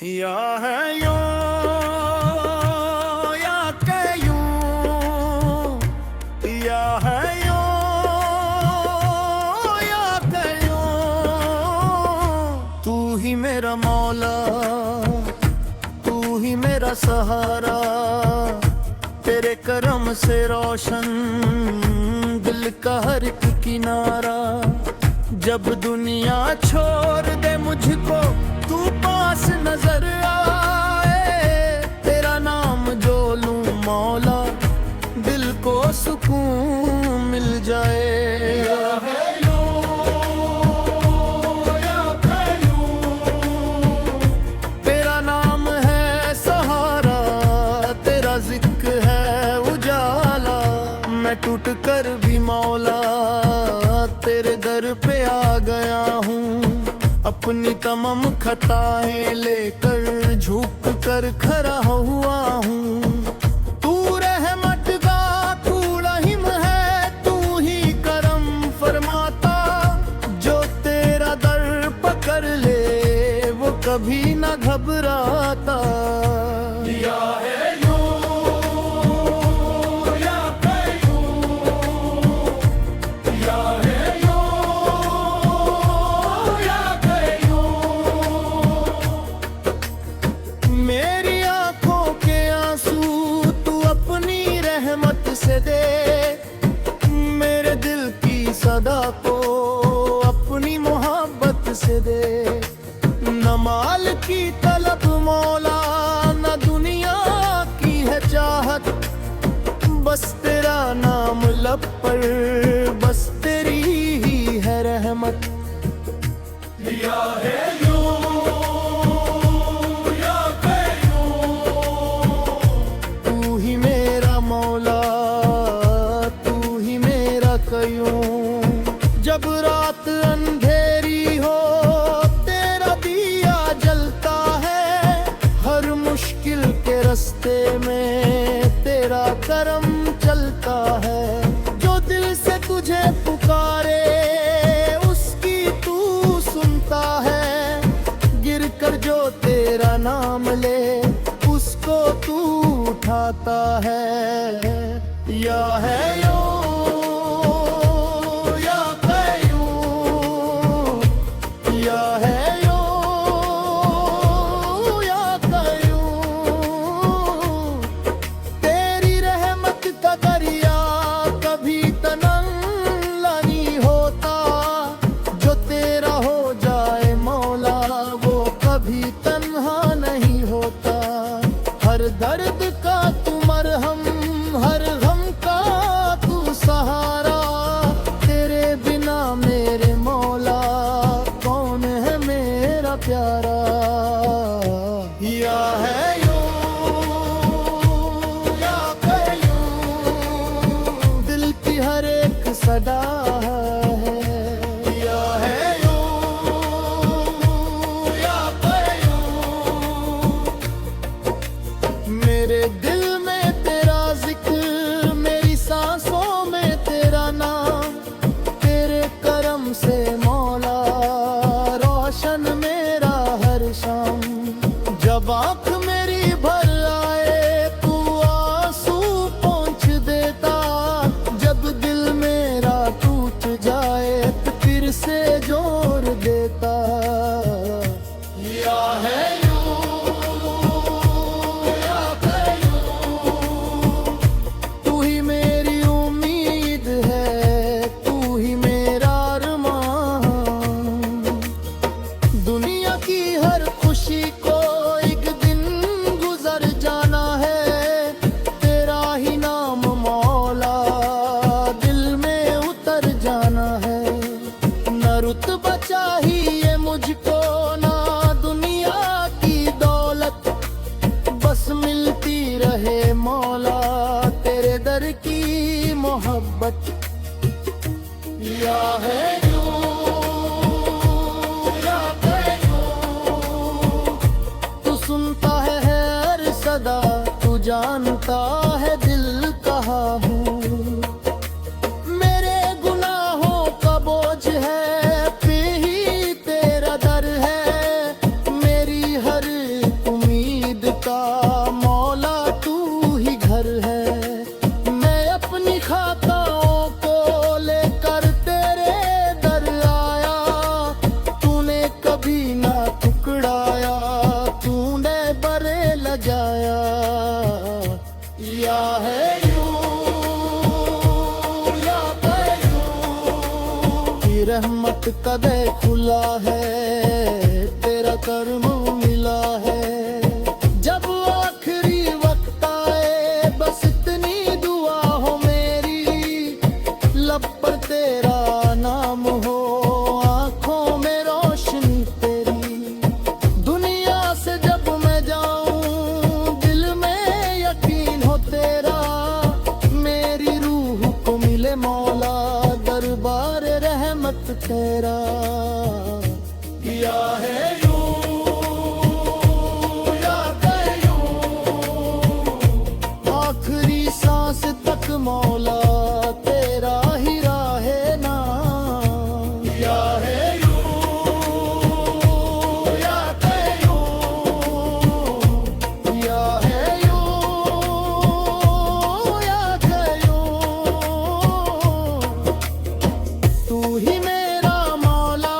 या है यूं या के यूं, या है यूं या के यूं। तू ही मेरा मौला, तू ही मेरा सहारा, तेरे करम से रोशन दिल का हर एक किनारा। जब दुनिया छोड़ दे मुझको, तू पास नजर आए, तेरा नाम जो लूं मौला, दिल को सुकून मिल जाए। तेरा नाम है सहारा, तेरा जिक्र है उजाला। मैं टूट कर भी मौला तेरे दर पे आ गया हूँ, अपनी तमाम खताएं लेकर झुक कर खड़ा हुआ हूँ। तू रहमत का तू रहीम है, तू ही करम फरमाता। जो तेरा दर पकड़ ले वो कभी ना घबराता। या है मेरी आंखों के आंसू तू अपनी रहमत से दे, मेरे दिल की सदा को अपनी मोहब्बत से दे। न माल की तलब मौला, न दुनिया की है चाहत, बस तेरा नाम लब पर, बस तेरी ही है रहमत। या है जब रात अंधेरी हो तेरा दिया जलता है, हर मुश्किल के रास्ते में तेरा करम चलता है। जो दिल से तुझे पुकारे उसकी तू सुनता है, गिर कर जो तेरा नाम ले उसको तू उठाता है। या है दर्द का तू मरहम, हर गम का तू सहारा। तेरे बिना मेरे मौला कौन है मेरा प्यारा। या है या कयूं, दिल की हर एक सदा है। या है मेरे दिल में तेरा जिक्र, मेरी सांसों में तेरा नाम, तेरे करम से मौला रोशन मेरा हर शाम। जब आँख मेरी भर आए तू आंसू पोंछ देता, जब दिल मेरा टूट जाए तो फिर से जोर देता। या है खुशी को एक दिन गुजर जाना है, तेरा ही नाम मौला दिल में उतर जाना है। न रुतबा चाहिए मुझको ना दुनिया की दौलत, बस मिलती रहे मौला तेरे दर की मोहब्बत। या है सुनता है हर सदा, तू जानता है दिल कहाँ हूँ। मेरे गुनाहों का बोझ है पे ही तेरा दर है, मेरी हर कदे खुला है, तेरा कर्म मिला है। जब आखिरी वक्त आए बस इतनी दुआ हो मेरी, लब पर तेरा नाम हो, आंखों में रोशनी तेरी। दुनिया से जब मैं जाऊं दिल में यकीन हो तेरा, मेरी रूह को मिले मौला दरबार रहमत तेरा। किया है यूं या कयूं, आखिरी सांस तक मौला तेरा ही राहे नाम। किया है यूं या कयूं, किया है यूं या कयूं, तू ही मेरा मौला,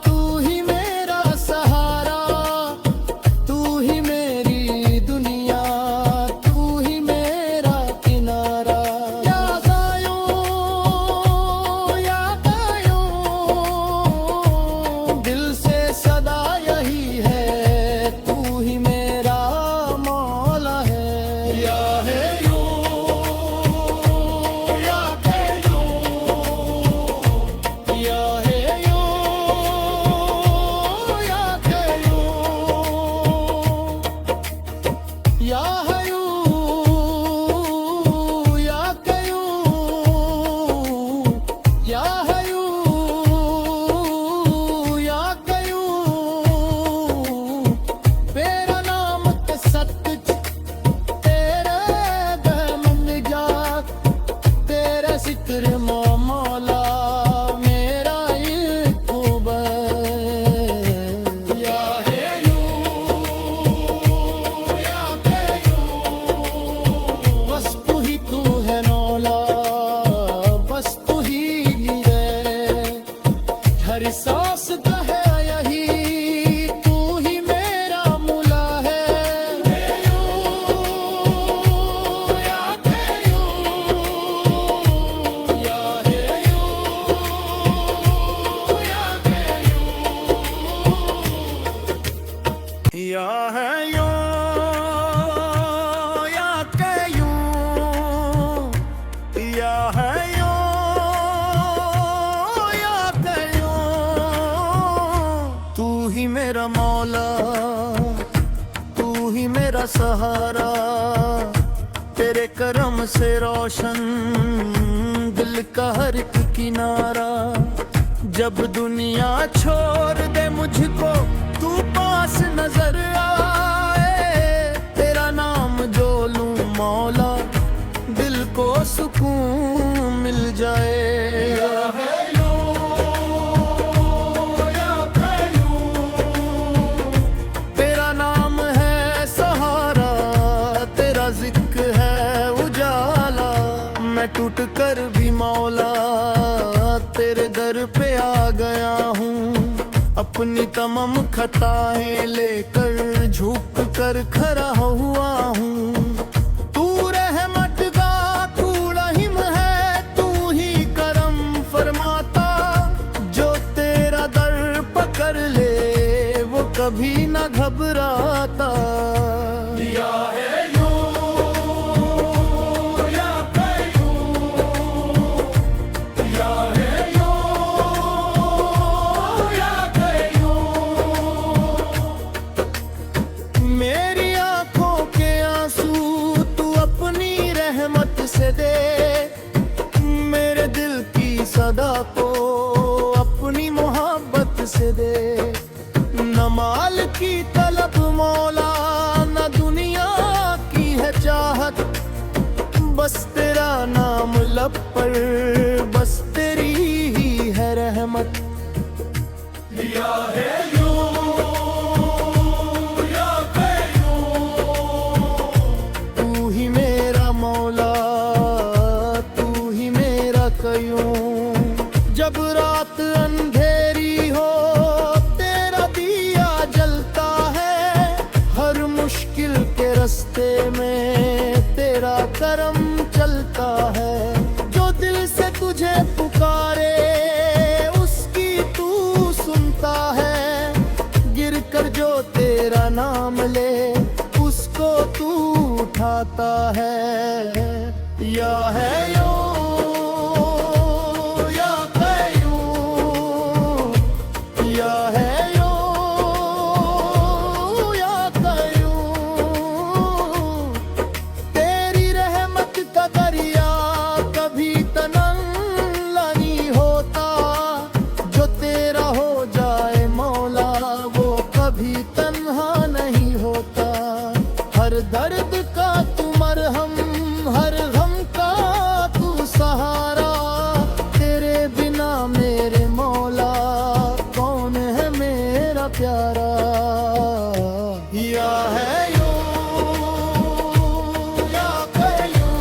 तू ही मेरा सहारा, तू ही मेरी दुनिया, तू ही मेरा किनारा। या कायूं या कायूं, दिल से सदा यही है, तू ही मेरा मौला है। या है यूं या कयूं, या है यूं या कयूं, या है यूं या कयूं, या है यूं या कयूं, तेरा नाम ते सच, तेरे दम निजात, तेरे जिक्र मौला मेरा इक़बाल। या है यूं या कयूं, बस तू ही तू है मौला, बस तू ही है। हर सांस का है यही, तू ही मेरा मौला है। यूं या कयूं, या है यूं या कयूं, या है यूं या कयूं, या है यूं या कयूं, तू ही मेरा मौला, तू ही मेरा सहारा, तेरे करम से रोशन दिल का हर एक किनारा। जब दुनिया छोड़ दे मुझको, तू पास नजर आए, तेरा नाम जो लूं मौला, दिल को सुकून मिल जाए। या है यूं या कयूं, तेरा नाम है सहारा, तेरा जिक्र है उजाला। मैं टूट कर भी मौला तेरे दर पे आ गया हूँ, अपनी तमाम खताएं लेकर झुक कर खड़ा हुआ हूँ। तू रहमत का तू रहीम है, तू ही करम फरमाता, जो तेरा दर पकड़ ले वो कभी ना घबराता। या है यूं या कयूं, या है यूं या कयूं, मेरी आंखों के आंसू तू अपनी रहमत से दे, मेरे दिल की सदा को अपनी मोहब्बत से दे। न माल की तलब मौला, न दुनिया की है चाहत, बस तेरा नाम लब पर, बस तेरी ही है रहमत। या है यूं या कयूं, तू ही मेरा मौला, तू ही मेरा कयूं। जब रात अंधेरी हो तेरा दिया जलता है, हर मुश्किल के रास्ते में तेरा करम चलता है। जो दिल से तुझे पुकारे उसकी नाम ले उसको तू उठाता है। या है यो या कयूं, या है यो या कयूं, तेरी रहमत का दरिया कभी तनंगा नहीं होता। जो तेरा हो जाए मौला वो कभी तन्हा नहीं होता। हर दर्द का तू मरहम, हर गम का तू सहारा। तेरे बिना मेरे मौला कौन है मेरा प्यारा। या है यो या कयूं,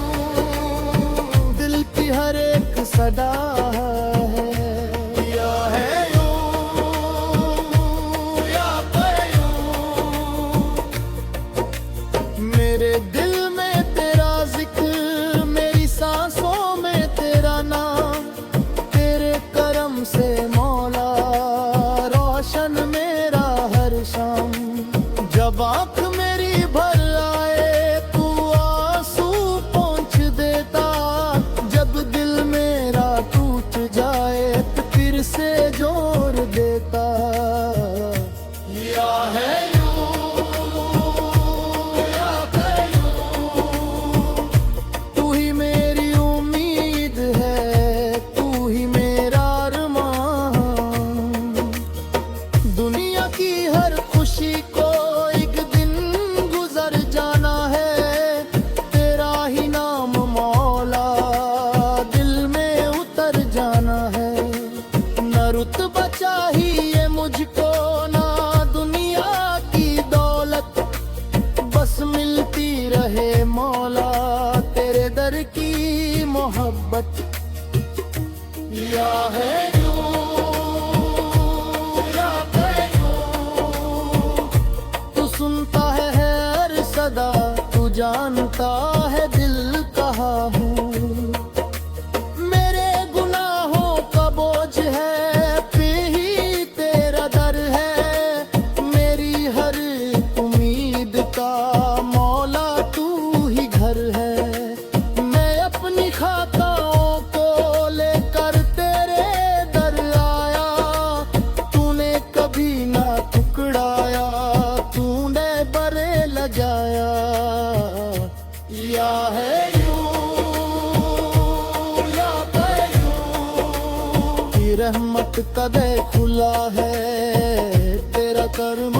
दिल की हर एक सदा है। या है यो या कयूं, मेरे दिल में तेरा जिक्र, मेरी सांसों में तेरा नाम। तेरे करम से मौला रोशन मेरा हर शाम। जब आँख मेरी भर आए तू आंसू पोंछ देता। जब दिल मेरा टूट जाए तो फिर से जोर देता। या है यो या कयूं, तू ही मेरी उम्मीद है, तू ही मेरा अरमान। दुनिया की हर खुशी को एक दिन गुजर जाना है। तेरा ही नाम मौला दिल में उतर जाना है। न रुतबा चाहिए मुझको ना दुनिया की दौलत, बस मिलती रहे मौला तेरे दर की मोहब्बत। या है यो या कयूं, तू सुनता है हर सदा, तू जानता है दिल कहाँ हूँ। मेरे गुनाहों का बोझ है पे ही तेरा दर है। मेरी हर उम्मीद का मौला तू ही घर है। मैं अपनी खाताओं को लेकर तेरे दर आया। तूने कभी ना टुकड़ाया, तूने बरे लजाया। या है यो या कयूं, की रहमत का दे खुला है, तेरा कर्म